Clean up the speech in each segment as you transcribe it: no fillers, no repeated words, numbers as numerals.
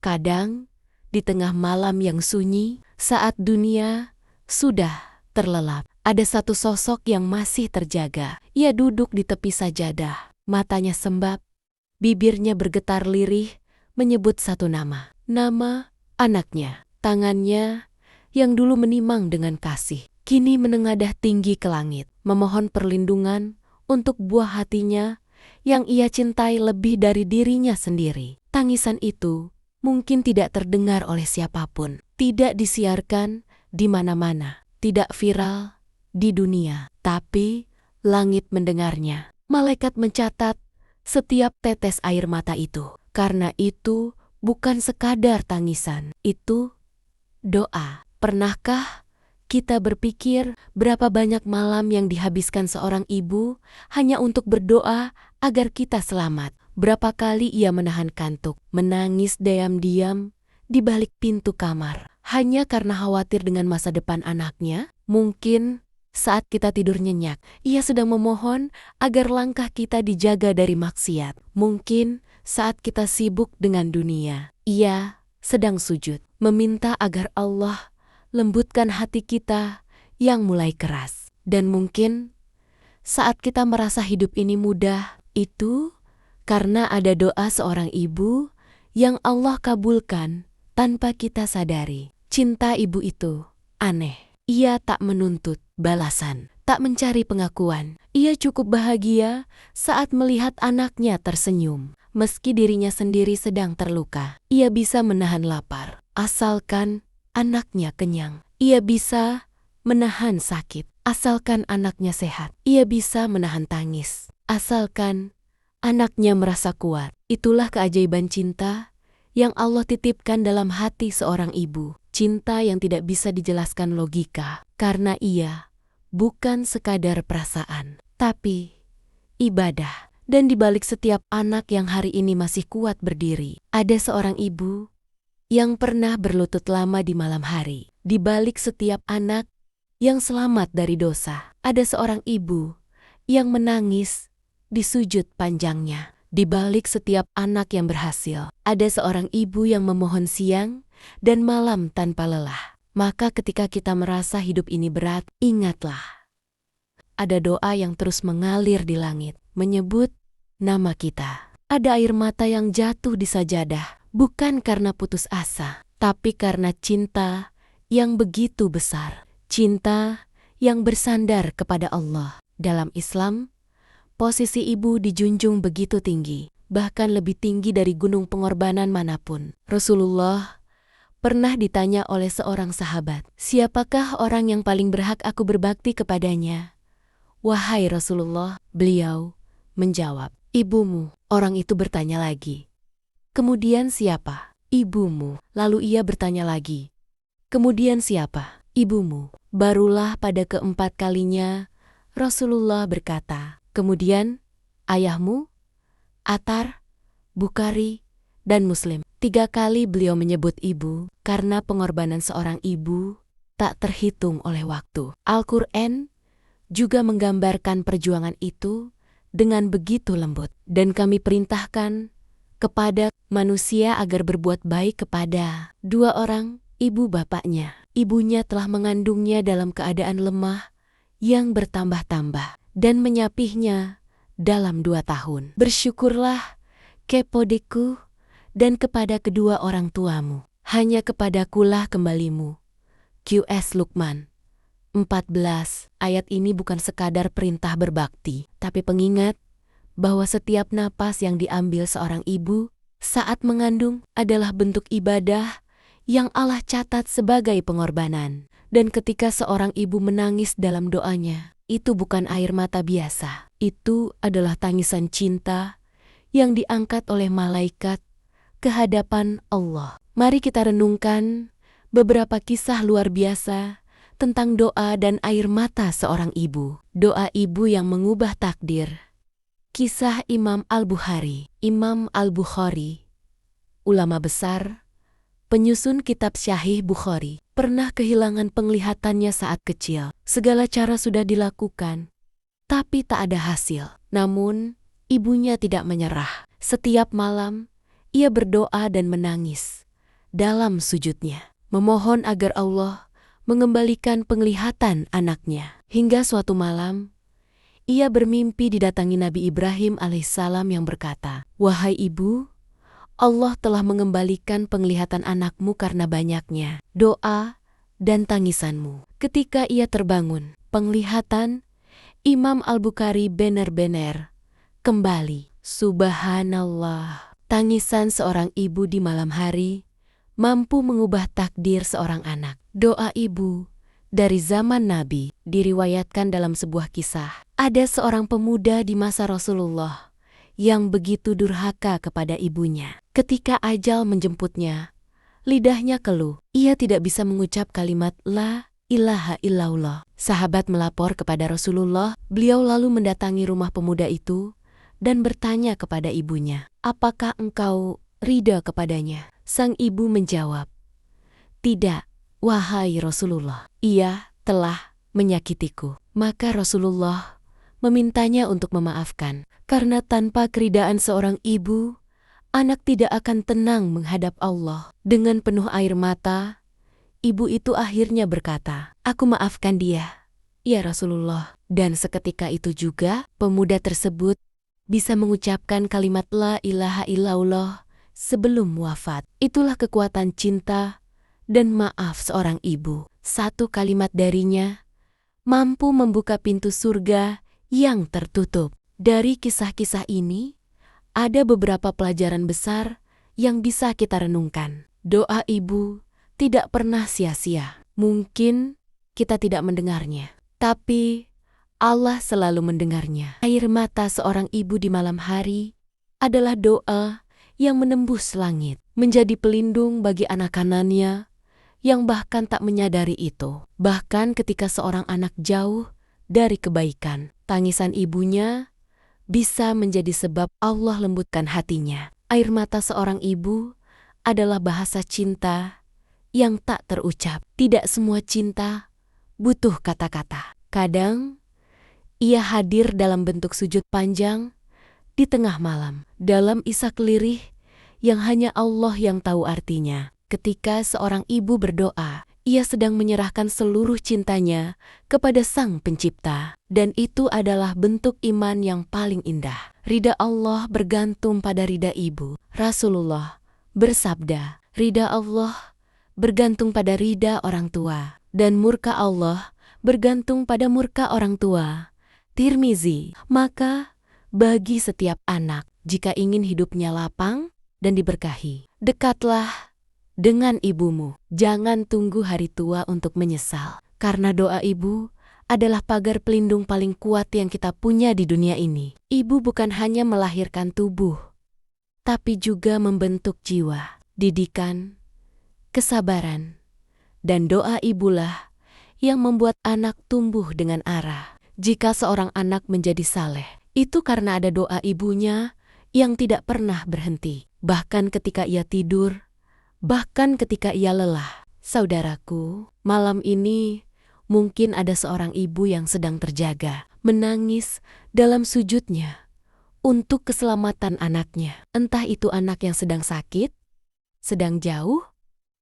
Kadang, di tengah malam yang sunyi, saat dunia sudah terlelap, ada satu sosok yang masih terjaga. Ia duduk di tepi sajadah, matanya sembab, bibirnya bergetar lirih, menyebut satu nama. Nama anaknya. Tangannya yang dulu menimang dengan kasih, kini menengadah tinggi ke langit, memohon perlindungan untuk buah hatinya yang ia cintai lebih dari dirinya sendiri. Tangisan itu mungkin tidak terdengar oleh siapapun, tidak disiarkan di mana-mana, tidak viral di dunia, tapi langit mendengarnya. Malaikat mencatat setiap tetes air mata itu, karena itu bukan sekadar tangisan, itu doa. Pernahkah kita berpikir berapa banyak malam yang dihabiskan seorang ibu hanya untuk berdoa agar kita selamat? Berapa kali ia menahan kantuk, menangis diam-diam di balik pintu kamar, hanya karena khawatir dengan masa depan anaknya? Mungkin saat kita tidur nyenyak, ia sedang memohon agar langkah kita dijaga dari maksiat. Mungkin saat kita sibuk dengan dunia, ia sedang sujud, meminta agar Allah lembutkan hati kita yang mulai keras. Dan mungkin saat kita merasa hidup ini mudah, itu karena ada doa seorang ibu yang Allah kabulkan tanpa kita sadari. Cinta ibu itu aneh. Ia tak menuntut balasan, tak mencari pengakuan. Ia cukup bahagia saat melihat anaknya tersenyum. Meski dirinya sendiri sedang terluka, ia bisa menahan lapar, asalkan anaknya kenyang. Ia bisa menahan sakit, asalkan anaknya sehat. Ia bisa menahan tangis, asalkan anaknya merasa kuat. Itulah keajaiban cinta yang Allah titipkan dalam hati seorang ibu. Cinta yang tidak bisa dijelaskan logika, karena ia bukan sekadar perasaan, tapi ibadah. Dan di balik setiap anak yang hari ini masih kuat berdiri, ada seorang ibu yang pernah berlutut lama di malam hari. Di balik setiap anak yang selamat dari dosa, ada seorang ibu yang menangis di sujud panjangnya. Di balik setiap anak yang berhasil, ada seorang ibu yang memohon siang dan malam tanpa lelah. Maka ketika kita merasa hidup ini berat, ingatlah, ada doa yang terus mengalir di langit, menyebut nama kita. Ada air mata yang jatuh di sajadah, bukan karena putus asa, tapi karena cinta yang begitu besar. Cinta yang bersandar kepada Allah. Dalam Islam, posisi ibu dijunjung begitu tinggi, bahkan lebih tinggi dari gunung pengorbanan manapun. Rasulullah pernah ditanya oleh seorang sahabat, "Siapakah orang yang paling berhak aku berbakti kepadanya?" "Wahai Rasulullah," beliau menjawab, "ibumu." Orang itu bertanya lagi, "Kemudian siapa?" "Ibumu." Lalu ia bertanya lagi, "Kemudian siapa?" "Ibumu." Barulah pada keempat kalinya Rasulullah berkata, "Kemudian ayahmu?" Athar, Bukhari, dan Muslim. 3 kali beliau menyebut ibu, karena pengorbanan seorang ibu tak terhitung oleh waktu. Al-Quran juga menggambarkan perjuangan itu dengan begitu lembut. Dan kami perintahkan kepada manusia agar berbuat baik kepada 2 orang, ibu bapaknya. Ibunya telah mengandungnya dalam keadaan lemah yang bertambah-tambah dan menyapihnya dalam 2 tahun. Bersyukurlah kepadaku dan kepada kedua orang tuamu. Hanya kepadakulah kembalimu. QS Luqman 14. Ayat ini bukan sekadar perintah berbakti, tapi pengingat bahwa setiap napas yang diambil seorang ibu saat mengandung adalah bentuk ibadah yang Allah catat sebagai pengorbanan. Dan ketika seorang ibu menangis dalam doanya, itu bukan air mata biasa. Itu adalah tangisan cinta yang diangkat oleh malaikat ke hadapan Allah. Mari kita renungkan beberapa kisah luar biasa tentang doa dan air mata seorang ibu. Doa ibu yang mengubah takdir. Kisah Imam Al-Bukhari. Imam Al-Bukhari, ulama besar, penyusun kitab Syahih Bukhari, pernah kehilangan penglihatannya saat kecil. Segala cara sudah dilakukan, tapi tak ada hasil. Namun, ibunya tidak menyerah. Setiap malam, ia berdoa dan menangis, dalam sujudnya, memohon agar Allah mengembalikan penglihatan anaknya. Hingga suatu malam, ia bermimpi didatangi Nabi Ibrahim alaihissalam yang berkata, "Wahai ibu, Allah telah mengembalikan penglihatan anakmu karena banyaknya doa dan tangisanmu." Ketika ia terbangun, penglihatan Imam Al-Bukhari benar-benar kembali. Subhanallah, tangisan seorang ibu di malam hari mampu mengubah takdir seorang anak. Doa ibu dari zaman Nabi diriwayatkan dalam sebuah kisah. Ada seorang pemuda di masa Rasulullah yang begitu durhaka kepada ibunya. Ketika ajal menjemputnya, lidahnya keluh. Ia tidak bisa mengucap kalimat la ilaha illallah. Sahabat melapor kepada Rasulullah. Beliau lalu mendatangi rumah pemuda itu dan bertanya kepada ibunya, "Apakah engkau ridha kepadanya?" Sang ibu menjawab, "Tidak, wahai Rasulullah. Ia telah menyakitiku." Maka Rasulullah memintanya untuk memaafkan. Karena tanpa keridaan seorang ibu, anak tidak akan tenang menghadap Allah. Dengan penuh air mata, ibu itu akhirnya berkata, "Aku maafkan dia, ya Rasulullah." Dan seketika itu juga pemuda tersebut bisa mengucapkan kalimat la ilaha illallah sebelum wafat. Itulah kekuatan cinta dan maaf seorang ibu. Satu kalimat darinya mampu membuka pintu surga yang tertutup. Dari kisah-kisah ini, ada beberapa pelajaran besar yang bisa kita renungkan. Doa ibu tidak pernah sia-sia. Mungkin kita tidak mendengarnya, tapi Allah selalu mendengarnya. Air mata seorang ibu di malam hari adalah doa yang menembus langit, menjadi pelindung bagi anak-anaknya yang bahkan tak menyadari itu. Bahkan ketika seorang anak jauh dari kebaikan, tangisan ibunya bisa menjadi sebab Allah lembutkan hatinya. Air mata seorang ibu adalah bahasa cinta yang tak terucap. Tidak semua cinta butuh kata-kata. Kadang ia hadir dalam bentuk sujud panjang di tengah malam, dalam isak lirih yang hanya Allah yang tahu artinya. Ketika seorang ibu berdoa, ia sedang menyerahkan seluruh cintanya kepada Sang Pencipta. Dan itu adalah bentuk iman yang paling indah. Ridha Allah bergantung pada ridha ibu. Rasulullah bersabda, "Ridha Allah bergantung pada ridha orang tua, dan murka Allah bergantung pada murka orang tua." Tirmizi. Maka bagi setiap anak, jika ingin hidupnya lapang dan diberkahi, dekatlah dengan ibumu. Jangan tunggu hari tua untuk menyesal. Karena doa ibu adalah pagar pelindung paling kuat yang kita punya di dunia ini. Ibu bukan hanya melahirkan tubuh, tapi juga membentuk jiwa, didikan, kesabaran, dan doa ibulah yang membuat anak tumbuh dengan arah. Jika seorang anak menjadi saleh, itu karena ada doa ibunya yang tidak pernah berhenti. Bahkan ketika ia tidur, bahkan ketika ia lelah. Saudaraku, malam ini mungkin ada seorang ibu yang sedang terjaga, menangis dalam sujudnya untuk keselamatan anaknya. Entah itu anak yang sedang sakit, sedang jauh,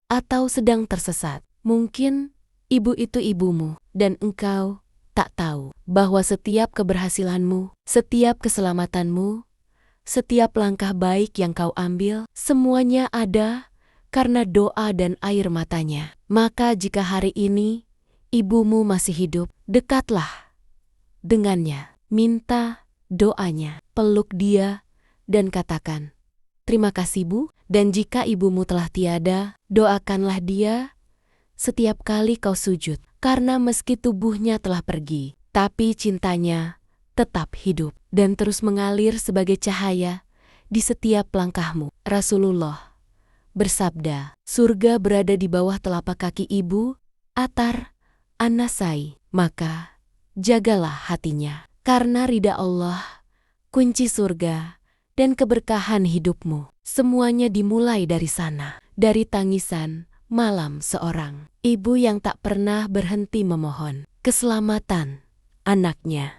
atau sedang tersesat. Mungkin ibu itu ibumu, dan engkau tak tahu bahwa setiap keberhasilanmu, setiap keselamatanmu, setiap langkah baik yang kau ambil, semuanya ada karena doa dan air matanya. Maka jika hari ini ibumu masih hidup, dekatlah dengannya, minta doanya, peluk dia dan katakan, "Terima kasih Bu." Dan jika ibumu telah tiada, doakanlah dia setiap kali kau sujud. Karena meski tubuhnya telah pergi, tapi cintanya tetap hidup dan terus mengalir sebagai cahaya di setiap langkahmu. Rasulullah bersabda, "Surga berada di bawah telapak kaki ibu." Athar An-Nasai. Maka jagalah hatinya, karena ridha Allah kunci surga dan keberkahan hidupmu. Semuanya dimulai dari sana, dari tangisan malam seorang ibu yang tak pernah berhenti memohon keselamatan anaknya.